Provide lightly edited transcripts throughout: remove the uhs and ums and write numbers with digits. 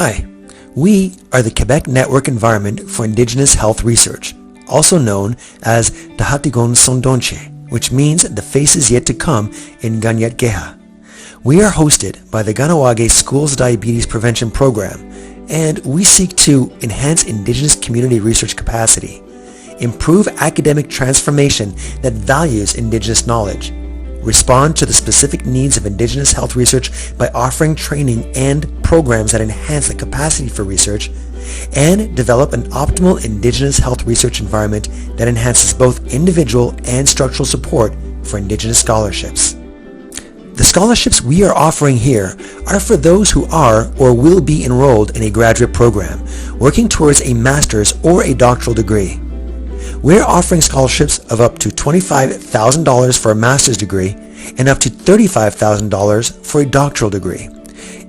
Hi, we are the Quebec Network Environment for Indigenous Health Research, also known as Tahatikonhsonto, which means the faces yet to come in Ganyatkeha. We are hosted by the Ganawage Schools Diabetes Prevention Program, and we seek to enhance Indigenous community research capacity, improve academic transformation that values Indigenous knowledge, respond to the specific needs of Indigenous health research by offering training and programs that enhance the capacity for research, and develop an optimal Indigenous health research environment that enhances both individual and structural support for Indigenous scholarships. The scholarships we are offering here are for those who are or will be enrolled in a graduate program, working towards a master's or a doctoral degree. We're offering scholarships of up to $25,000 for a master's degree and up to $35,000 for a doctoral degree.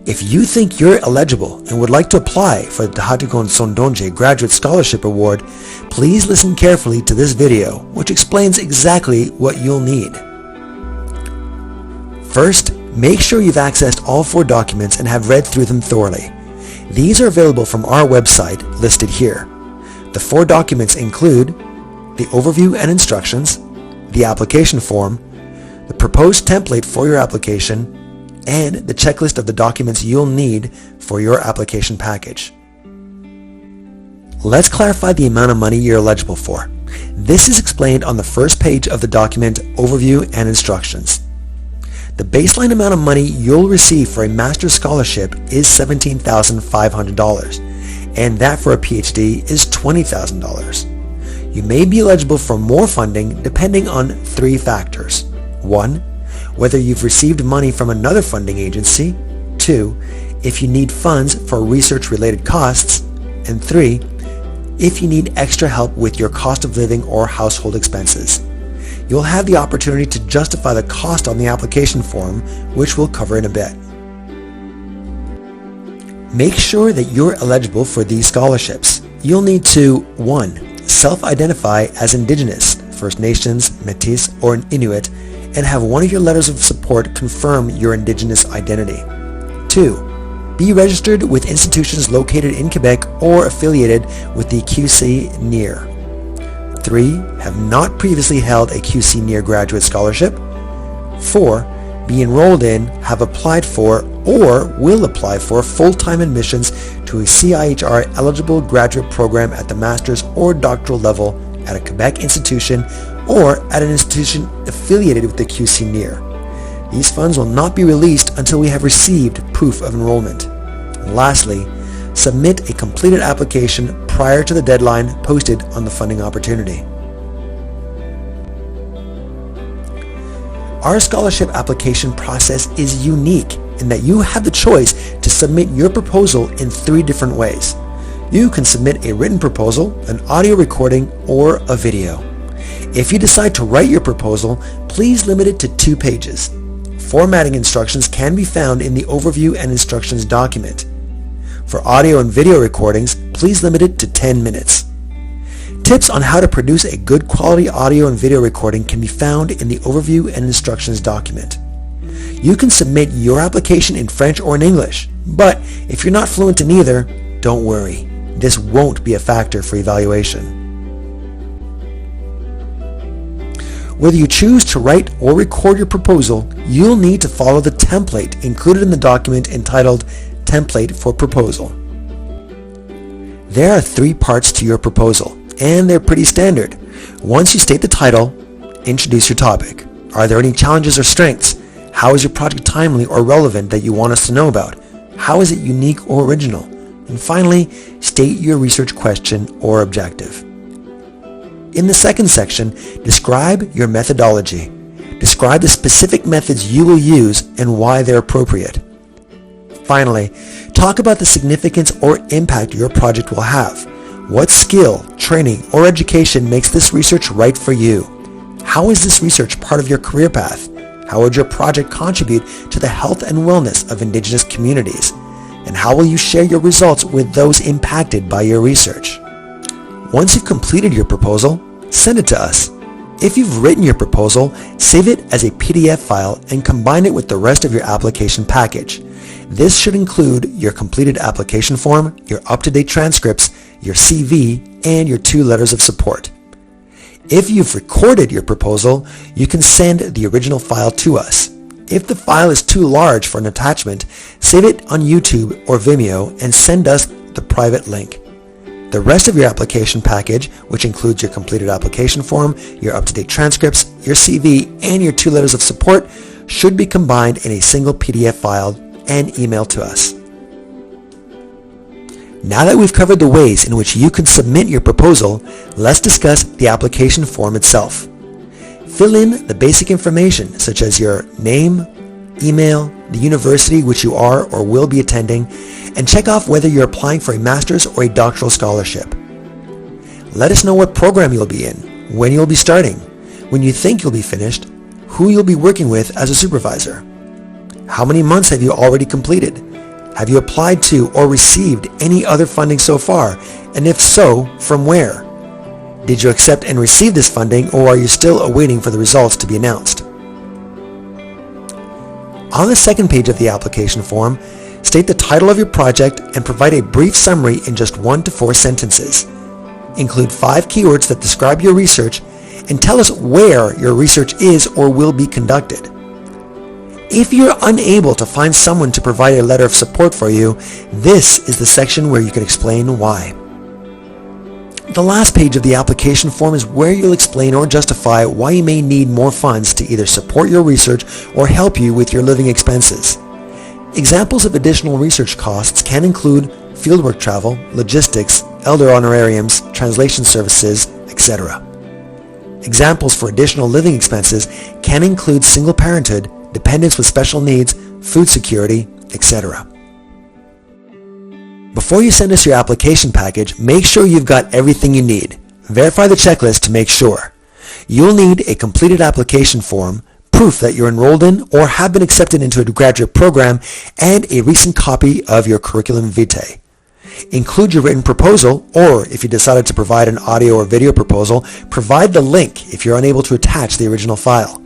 If you think you're eligible and would like to apply for the Tahatikonhsonto Graduate Scholarship Award, please listen carefully to this video, which explains exactly what you'll need. First, make sure you've accessed all 4 documents and have read through them thoroughly. These are available from our website listed here. The 4 documents include the overview and instructions, the application form, the proposed template for your application, and the checklist of the documents you'll need for your application package. Let's clarify the amount of money you're eligible for. This is explained on the first page of the document Overview and Instructions. The baseline amount of money you'll receive for a master's scholarship is $17,500, and that for a PhD is $20,000. You may be eligible for more funding depending on 3 factors. 1. Whether you've received money from another funding agency. 2. If you need funds for research-related costs. And 3. If you need extra help with your cost of living or household expenses. You'll have the opportunity to justify the cost on the application form, which we'll cover in a bit. Make sure that you're eligible for these scholarships. You'll need to 1. Self-identify as Indigenous, First Nations, Métis, or Inuit, and have one of your letters of support confirm your Indigenous identity. 2. Be registered with institutions located in Quebec or affiliated with the ERRSA-Qc-NEIHR. 3. Have not previously held a ERRSA-Qc-NEIHR graduate scholarship. 4. Be enrolled in, have applied for, or will apply for full-time admissions to a CIHR eligible graduate program at the master's or doctoral level at a Quebec institution or at an institution affiliated with the ERRSA-Qc-NEIHR. These funds will not be released until we have received proof of enrollment. And lastly, submit a completed application prior to the deadline posted on the funding opportunity. Our scholarship application process is unique in that you have the choice to submit your proposal in 3 different ways. You can submit a written proposal, an audio recording, or a video. If you decide to write your proposal, please limit it to 2 pages. Formatting instructions can be found in the Overview and Instructions document. For audio and video recordings, please limit it to 10 minutes. Tips on how to produce a good quality audio and video recording can be found in the Overview and Instructions document. You can submit your application in French or in English, but if you're not fluent in either, don't worry. This won't be a factor for evaluation. Whether you choose to write or record your proposal, you'll need to follow the template included in the document entitled Template for Proposal. There are 3 parts to your proposal, and they're pretty standard. Once you state the title, introduce your topic. Are there any challenges or strengths? How is your project timely or relevant that you want us to know about? How is it unique or original? And finally, state your research question or objective. In the second section, describe your methodology. Describe the specific methods you will use and why they're appropriate. Finally, talk about the significance or impact your project will have. What skill, training, or education makes this research right for you? How is this research part of your career path? How would your project contribute to the health and wellness of Indigenous communities? And how will you share your results with those impacted by your research? Once you've completed your proposal, send it to us. If you've written your proposal, save it as a PDF file and combine it with the rest of your application package. This should include your completed application form, your up-to-date transcripts, your CV, and your 2 letters of support. If you've recorded your proposal, you can send the original file to us. If the file is too large for an attachment, save it on YouTube or Vimeo and send us the private link. The rest of your application package, which includes your completed application form, your up-to-date transcripts, your CV, and your 2 letters of support, should be combined in a single PDF file and emailed to us. Now that we've covered the ways in which you can submit your proposal, let's discuss the application form itself. Fill in the basic information such as your name, email, the university which you are or will be attending, and check off whether you're applying for a master's or a doctoral scholarship. Let us know what program you'll be in, when you'll be starting, when you think you'll be finished, who you'll be working with as a supervisor. How many months have you already completed? Have you applied to or received any other funding so far? And if so, from where? Did you accept and receive this funding, or are you still awaiting for the results to be announced? On the second page of the application form, state the title of your project and provide a brief summary in just 1 to 4 sentences. Include 5 keywords that describe your research and tell us where your research is or will be conducted. If you're unable to find someone to provide a letter of support for you, this is the section where you can explain why. The last page of the application form is where you'll explain or justify why you may need more funds to either support your research or help you with your living expenses. Examples of additional research costs can include fieldwork travel, logistics, elder honorariums, translation services, etc. Examples for additional living expenses can include single parenthood, dependents with special needs, food security, etc. Before you send us your application package, make sure you've got everything you need. Verify the checklist to make sure. You'll need a completed application form, proof that you're enrolled in or have been accepted into a graduate program, and a recent copy of your curriculum vitae. Include your written proposal, or if you decided to provide an audio or video proposal, provide the link if you're unable to attach the original file.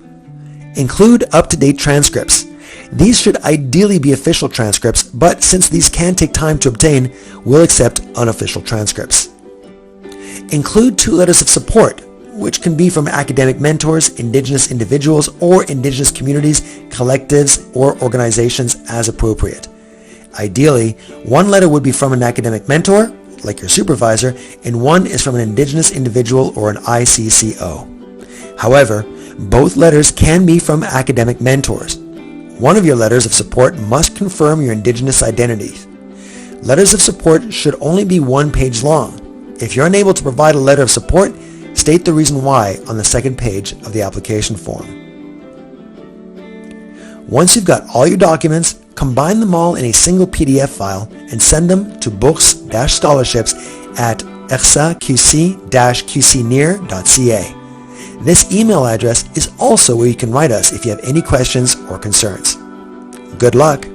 Include up-to-date transcripts. These should ideally be official transcripts, but since these can take time to obtain, we'll accept unofficial transcripts. Include 2 letters of support, which can be from academic mentors, Indigenous individuals, or Indigenous communities, collectives, or organizations as appropriate. Ideally, 1 letter would be from an academic mentor, like your supervisor, and 1 is from an Indigenous individual or an ICCO. However, both letters can be from academic mentors. 1 of your letters of support must confirm your Indigenous identity. Letters of support should only be 1 page long. If you're unable to provide a letter of support, state the reason why on the second page of the application form. Once you've got all your documents, combine them all in a single PDF file and send them to books-scholarships at ERRSA-Qc-NEIHR.ca. This email address is also where you can write us if you have any questions or concerns. Good luck!